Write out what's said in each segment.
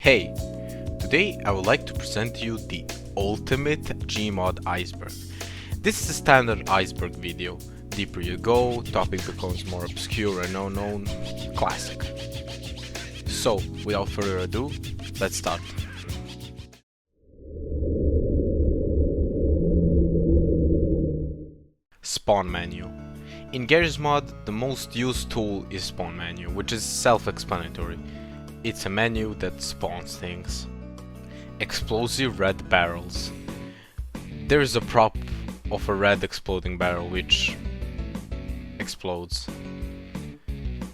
Hey, today I would like to present to you the ultimate GMOD Iceberg. This is a standard Iceberg video. Deeper you go, topic becomes more obscure and unknown. Classic. So, without further ado, let's start. Spawn menu. In Garry's Mod, the most used tool is spawn menu, which is self-explanatory. It's a menu that spawns things. Explosive red barrels. There is a prop of a red exploding barrel which explodes.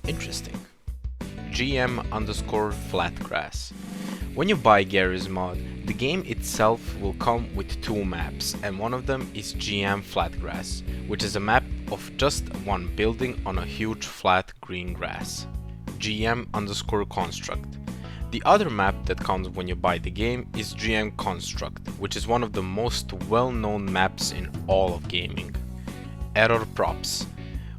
Interesting. GM_flatgrass. When you buy Garry's Mod, the game itself will come with two maps, and one of them is GM Flatgrass, which is a map of just one building on a huge flat green grass. GM_construct. The other map that comes when you buy the game is GM Construct, which is one of the most well-known maps in all of gaming. Error props.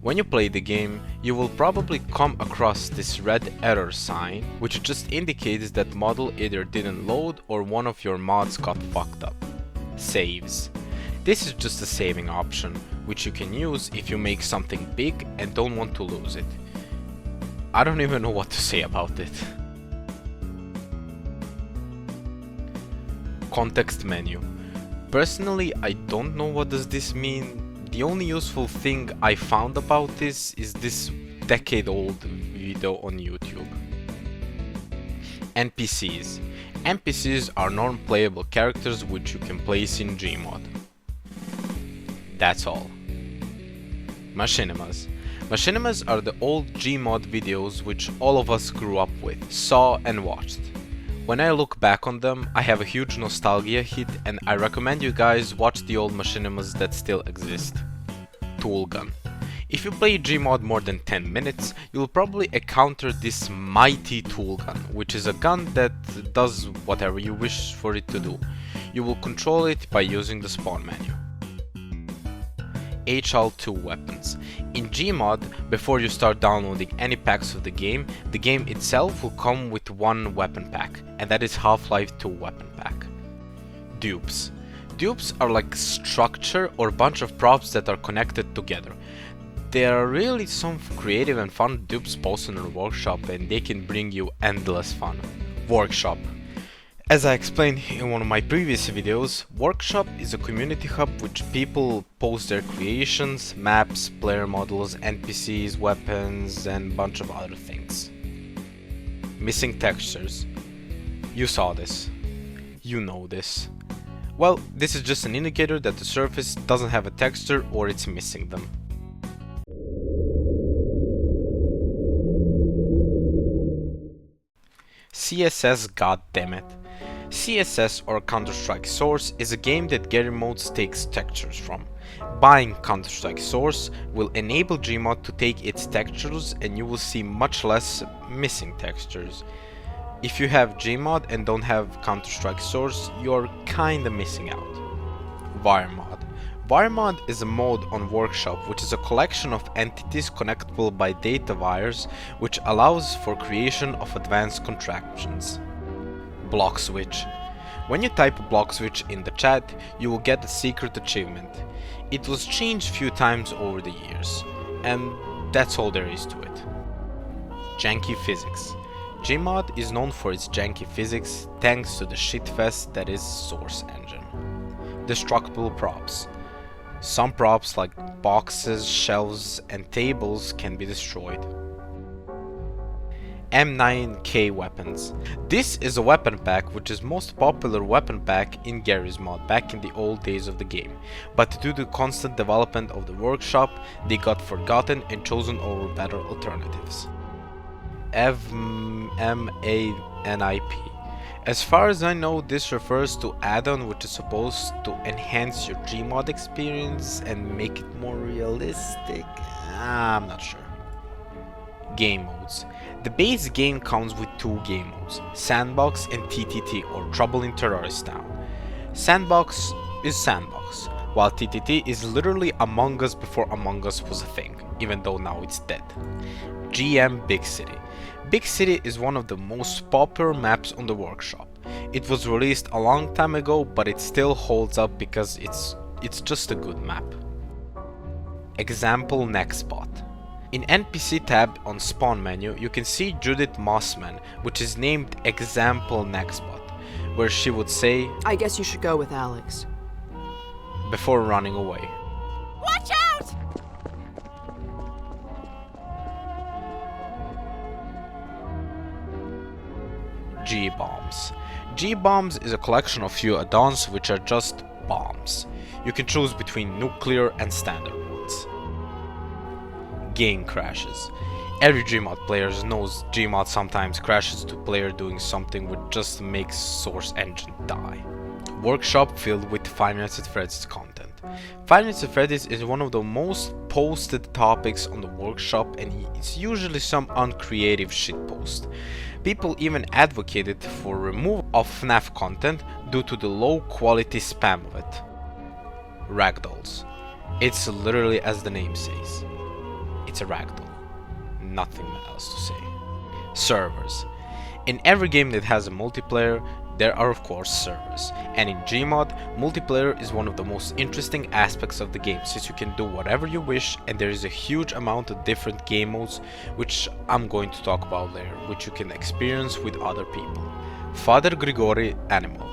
When you play the game, you will probably come across this red error sign, which just indicates that model either didn't load or one of your mods got fucked up. Saves. This is just a saving option, which you can use if you make something big and don't want to lose it. I don't even know what to say about it. Context menu. Personally, I don't know what does this mean. The only useful thing I found about this is this decade-old video on YouTube. NPCs. NPCs are non-playable characters which you can place in Gmod. That's all. Machinimas. Machinimas are the old Gmod videos which all of us grew up with, saw and watched. When I look back on them, I have a huge nostalgia hit and I recommend you guys watch the old machinimas that still exist. Tool gun. If you play Gmod more than 10 minutes, you'll probably encounter this mighty tool gun, which is a gun that does whatever you wish for it to do. You will control it by using the spawn menu. HL2 weapons. In Gmod, before you start downloading any packs of the game itself will come with one weapon pack, and that is Half-Life 2 weapon pack. Dupes. Dupes are like structure or bunch of props that are connected together. There are really some creative and fun dupes posted on Workshop, and they can bring you endless fun. Workshop. As I explained in one of my previous videos, Workshop is a community hub which people post their creations, maps, player models, NPCs, weapons, and a bunch of other things. Missing textures. You saw this. You know this. Well, this is just an indicator that the surface doesn't have a texture or it's missing them. CSS, goddammit. CSS or Counter-Strike Source is a game that Garry Mods takes textures from. Buying Counter-Strike Source will enable Gmod to take its textures and you will see much less missing textures. If you have Gmod and don't have Counter-Strike Source, you're kinda missing out. WireMod. WireMod is a mod on Workshop which is a collection of entities connectable by data wires which allows for creation of advanced contraptions. Block switch. When you type block switch in the chat, you will get a secret achievement. It was changed few times over the years, and that's all there is to it. Janky physics. Gmod is known for its janky physics thanks to the shitfest that is Source Engine. Destructible props. Some props like boxes, shelves, and tables can be destroyed. M9K weapons. This is a weapon pack which is most popular weapon pack in Garry's Mod back in the old days of the game, but due to constant development of the workshop, they got forgotten and chosen over better alternatives. MANIP. As far as I know, this refers to add-on which is supposed to enhance your Gmod experience and make it more realistic. I'm not sure. Game modes. The base game comes with two game modes, Sandbox and TTT or Trouble in Terrorist Town. Sandbox is Sandbox, while TTT is literally Among Us before Among Us was a thing, even though now it's dead. GM Big City. Big City is one of the most popular maps on the workshop. It was released a long time ago, but it still holds up because it's just a good map. Example next spot. In NPC tab on spawn menu, you can see Judith Mossman, which is named Example next spot, where she would say, "I guess you should go with Alex," before running away. Watch out! G-bombs. G-bombs is a collection of few add-ons which are just bombs. You can choose between nuclear and standard ones. Game crashes. Every GMOD player knows GMOD sometimes crashes to player doing something which just makes source engine die. Workshop filled with Five Nights at Freddy's content. Five Nights at Freddy's is one of the most posted topics on the workshop, and it's usually some uncreative shitpost. People even advocated for removal of FNAF content due to the low quality spam of it. Ragdolls. It's literally as the name says. It's a ragdoll. Nothing else to say. Servers. In every game that has a multiplayer, there are of course servers, and in GMOD, multiplayer is one of the most interesting aspects of the game since you can do whatever you wish, and there is a huge amount of different game modes which I'm going to talk about later, which you can experience with other people. Father Grigori Animal.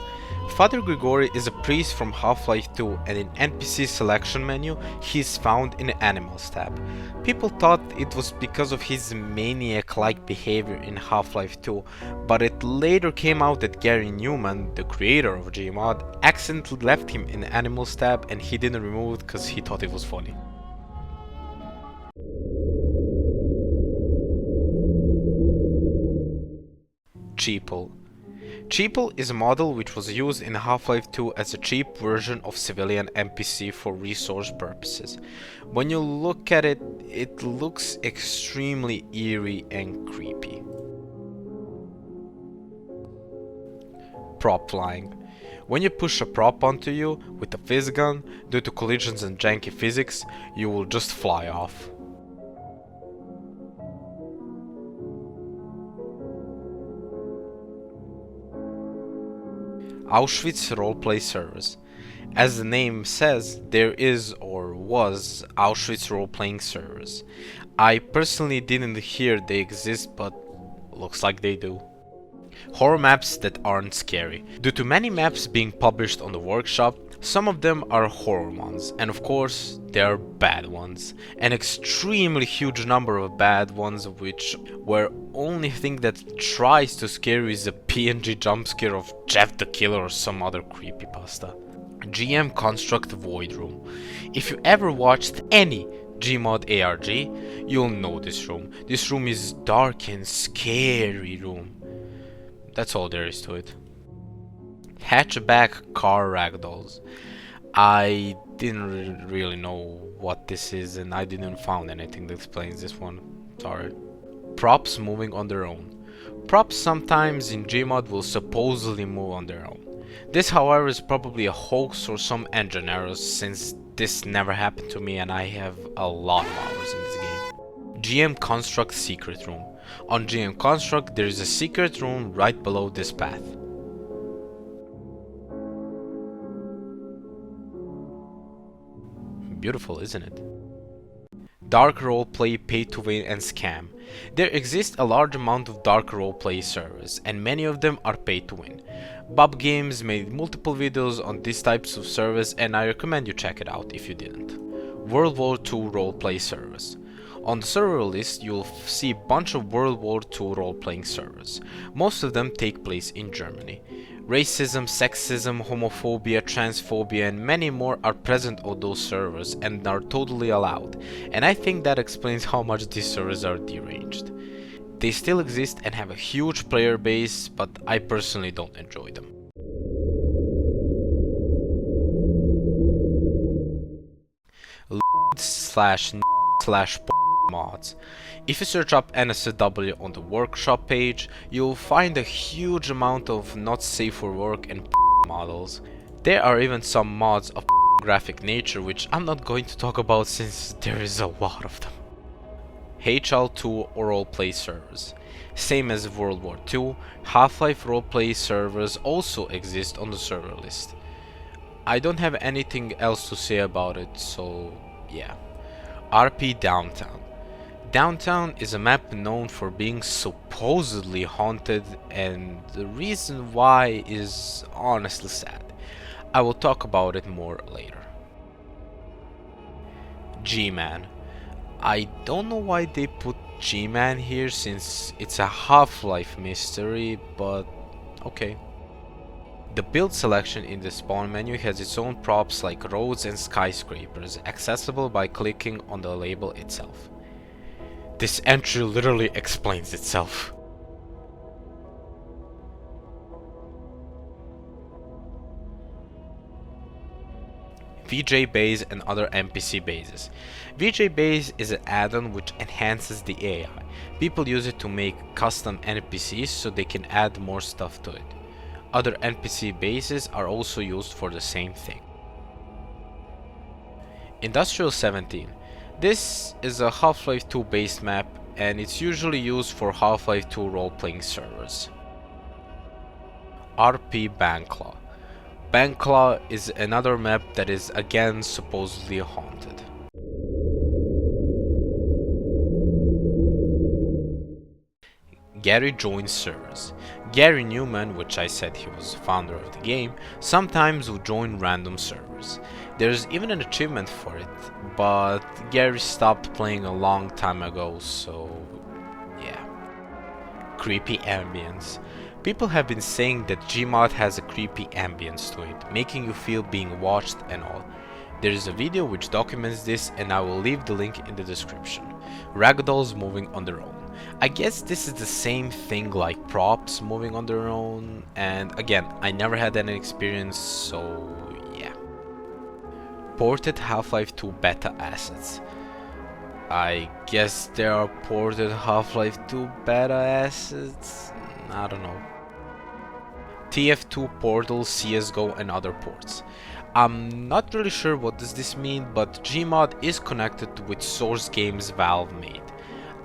Father Grigori is a priest from Half-Life 2, and in NPC selection menu he is found in the Animals tab. People thought it was because of his maniac-like behavior in Half-Life 2, but it later came out that Gary Newman, the creator of GMOD, accidentally left him in the Animals tab and he didn't remove it because he thought it was funny. Cheaple. Cheaple is a model which was used in Half-Life 2 as a cheap version of civilian NPC for resource purposes. When you look at it, it looks extremely eerie and creepy. Prop flying. When you push a prop onto you with a fizz gun, due to collisions and janky physics, you will just fly off. Auschwitz roleplay servers. As the name says, there is or was Auschwitz role-playing servers. I personally didn't hear they exist, but looks like they do. Horror maps that aren't scary. Due to many maps being published on the workshop, some of them are horror ones, and of course, there are bad ones. An extremely huge number of bad ones, where only thing that tries to scare you is a PNG jump scare of Jeff the Killer or some other creepypasta. GM Construct Void Room. If you ever watched any GMOD ARG, you'll know this room. This room is dark and scary room. That's all there is to it. Hatchback car ragdolls. I didn't really know what this is, and I didn't found anything that explains this one. Sorry. Props moving on their own. Props sometimes in Gmod will supposedly move on their own. This however is probably a hoax or some engine errors, since this never happened to me and I have a lot of hours in this game. GM Construct Secret Room. On GM Construct there is a secret room right below this path. Beautiful, isn't it? Dark roleplay, pay to win and scam. There exists a large amount of dark roleplay servers, and many of them are pay to win. Bob Games made multiple videos on these types of servers, and I recommend you check it out if you didn't. World War II roleplay servers. On the server list, you'll see a bunch of World War II role-playing servers. Most of them take place in Germany. Racism, sexism, homophobia, transphobia and many more are present on those servers and are totally allowed. And I think that explains how much these servers are deranged. They still exist and have a huge player base, but I personally don't enjoy them. Mods. If you search up NSFW on the workshop page, you'll find a huge amount of not safe for work and models. There are even some mods of graphic nature which I'm not going to talk about since there is a lot of them. HL2 or roleplay servers. Same as World War II, Half-Life roleplay servers also exist on the server list. I don't have anything else to say about it, so yeah. RP Downtown. Downtown is a map known for being supposedly haunted, and the reason why is honestly sad. I will talk about it more later. G-Man. I don't know why they put G-Man here since it's a Half-Life mystery, but okay. The build selection in the spawn menu has its own props like roads and skyscrapers, accessible by clicking on the label itself. This entry literally explains itself. VJ Base and other NPC bases. VJ Base is an add-on which enhances the AI. People use it to make custom NPCs so they can add more stuff to it. Other NPC bases are also used for the same thing. Industrial 17. This is a Half-Life 2 based map and it's usually used for Half-Life 2 role-playing servers. RP Banclaw. Banclaw is another map that is again supposedly haunted. Gary joins servers. Gary Newman, which I said he was the founder of the game, sometimes would join random servers. There's even an achievement for it, but Gary stopped playing a long time ago, so yeah. Creepy ambience. People have been saying that GMOD has a creepy ambience to it, making you feel being watched and all. There is a video which documents this and I will leave the link in the description. Ragdolls moving on their own. I guess this is the same thing like props moving on their own, and again, I never had any experience, so yeah. Ported Half-Life 2 beta assets. I guess there are ported Half-Life 2 beta assets? I don't know. TF2 Portal, CSGO and other ports. I'm not really sure what does this mean, but Gmod is connected with source games Valve made.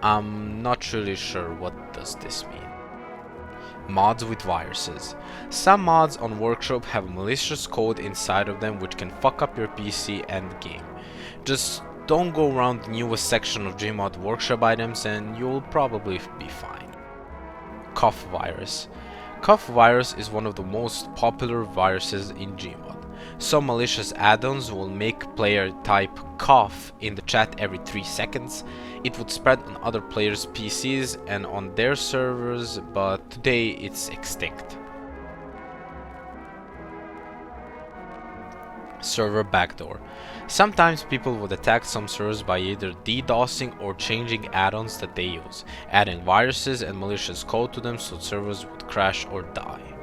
I'm not really sure what does this mean. Mods with viruses. Some mods on Workshop have malicious code inside of them which can fuck up your PC and the game. Just don't go around the newest section of Gmod Workshop items and you'll probably be fine. Cough virus. Cough virus is one of the most popular viruses in Gmod. Some malicious add-ons will make player type cough in the chat every 3 seconds. It would spread on other players' PCs and on their servers, but today it's extinct. Server backdoor. Sometimes people would attack some servers by either DDoSing or changing add-ons that they use, adding viruses and malicious code to them so servers would crash or die.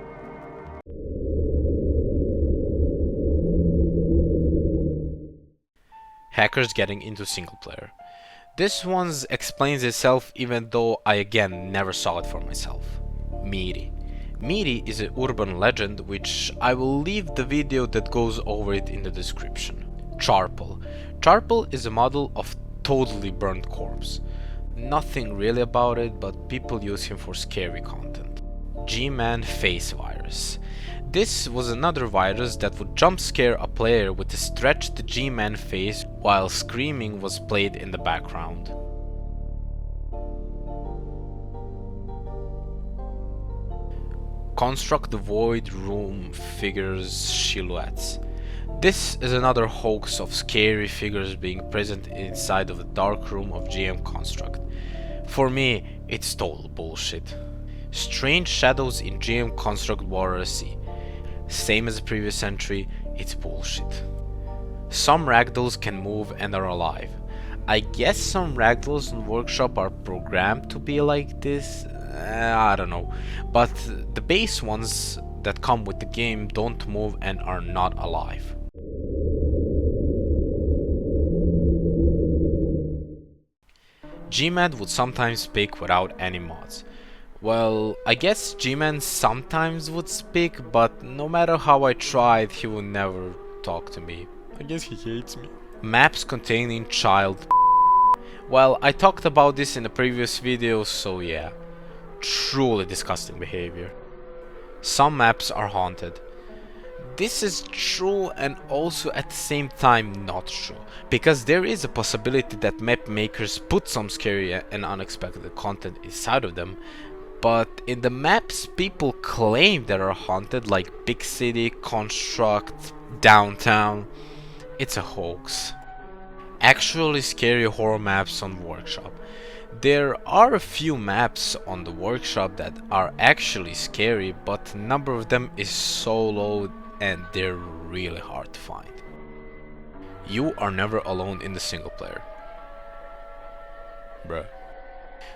Hackers getting into single player. This one explains itself even though I again never saw it for myself. Meaty. Meaty is an urban legend which I will leave the video that goes over it in the description. Charpel. Charpel is a model of totally burnt corpse. Nothing really about it, but people use him for scary content. G-Man face virus. This was another virus that would jump scare a player with a stretched G-Man face while screaming was played in the background. Construct the void room figures silhouettes. This is another hoax of scary figures being present inside of the dark room of GM Construct. For me, it's total bullshit. Strange shadows in GM Construct War Sea. Same as the previous entry, it's bullshit. Some ragdolls can move and are alive. I guess some ragdolls in Workshop are programmed to be like this. I don't know. But the base ones that come with the game don't move and are not alive. Gmod would sometimes speak without any mods. Well, I guess G-Man sometimes would speak, but no matter how I tried, he would never talk to me. I guess he hates me. Maps containing child. Well, I talked about this in a previous video, so yeah. Truly disgusting behavior. Some maps are haunted. This is true and also at the same time not true, because there is a possibility that map makers put some scary and unexpected content inside of them, but in the maps people claim that are haunted, like Big City, Construct, Downtown, it's a hoax. Actually scary horror maps on Workshop. There are a few maps on the Workshop that are actually scary, but the number of them is so low and they're really hard to find. You are never alone in the single player. Bruh.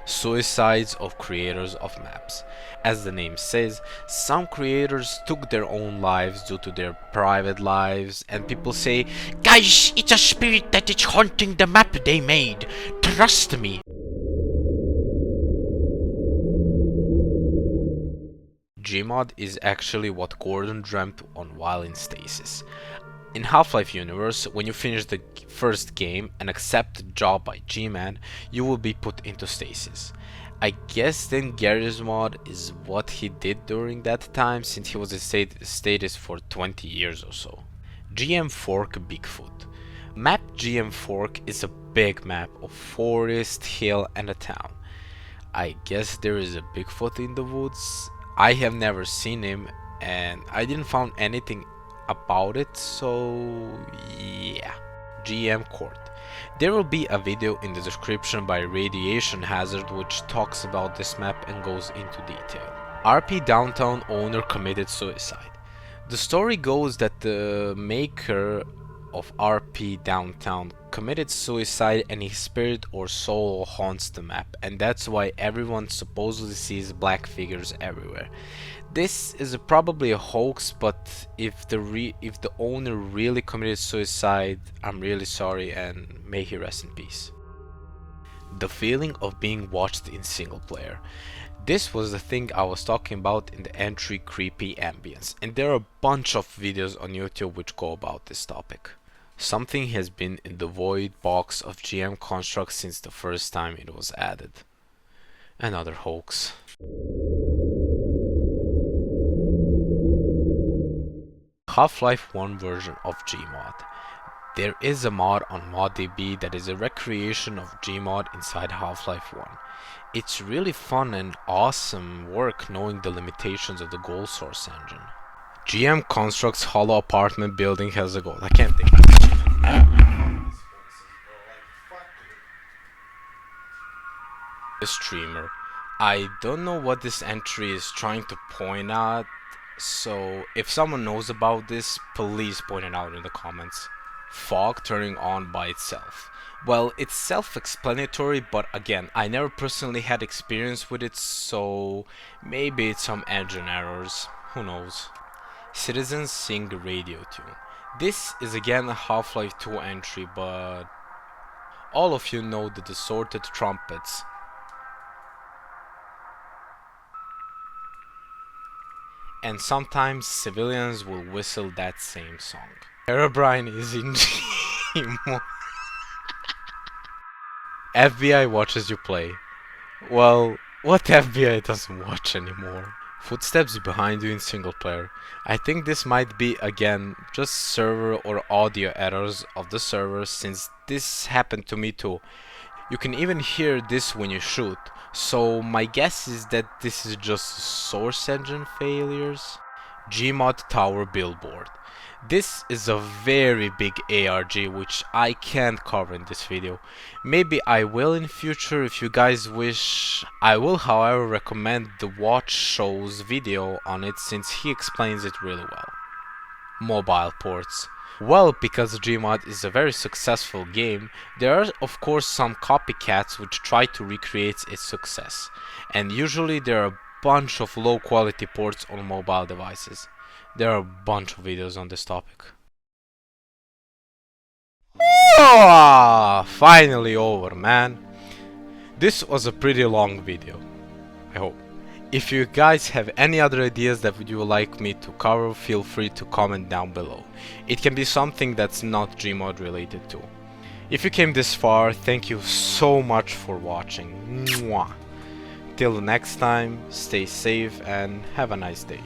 Suicides of creators of maps. As the name says, some creators took their own lives due to their private lives, and people say, "Guys, it's a spirit that is haunting the map they made. Trust me." GMOD is actually what Gordon dreamt on while in stasis. In Half-Life universe, when you finish the first game and accept the job by G-Man, you will be put into stasis. I guess then Gary's mod is what he did during that time, since he was in status for 20 years or so. GM Fork Bigfoot. Map GM Fork is a big map of forest, hill and a town. I guess there is a Bigfoot in the woods. I have never seen him and I didn't find anything about it, so yeah. GM Court. There will be a video in the description by Radiation Hazard which talks about this map and goes into detail. RP Downtown owner committed suicide. The story goes that the maker of RP Downtown committed suicide and his spirit or soul haunts the map, and that's why everyone supposedly sees black figures everywhere. This is probably a hoax, but if the owner really committed suicide, I'm really sorry and may he rest in peace. The feeling of being watched in single player. This was the thing I was talking about in the entry creepy ambience, and there are a bunch of videos on YouTube which go about this topic. Something has been in the void box of GM Construct since the first time it was added. Another hoax. Half-Life 1 version of GMOD. There is a mod on ModDB that is a recreation of GMOD inside Half-Life 1. It's really fun and awesome work knowing the limitations of the goal source engine. GM Construct's hollow apartment building has a goal. I can't think of it. The streamer. I don't know what this entry is trying to point at, so if someone knows about this, please point it out in the comments. Fog turning on by itself. Well, it's self-explanatory, but again, I never personally had experience with it, so maybe it's some engine errors. Who knows? Citizens sing radio tune. This is again a Half-Life 2 entry, but all of you know the distorted trumpets. And sometimes civilians will whistle that same song. Herobrine is in GMOD. FBI watches you play. Well, what FBI doesn't watch anymore? Footsteps behind you in single player. I think this might be again just server or audio errors of the server, since this happened to me too. You can even hear this when you shoot, so my guess is that this is just source engine failures. GMOD Tower Billboard. This is a very big ARG which I can't cover in this video. Maybe I will in future if you guys wish. I will however recommend the Watch Show's video on it since he explains it really well. Mobile ports. Well, because GMOD is a very successful game, there are of course some copycats which try to recreate its success, and usually there are a bunch of low quality ports on mobile devices. There are a bunch of videos on this topic. Finally over, man. This was a pretty long video, I hope. If you guys have any other ideas that you would like me to cover, feel free to comment down below. It can be something that's not GMOD related too. If you came this far, thank you so much for watching. Mwah. Till the next time, stay safe and have a nice day.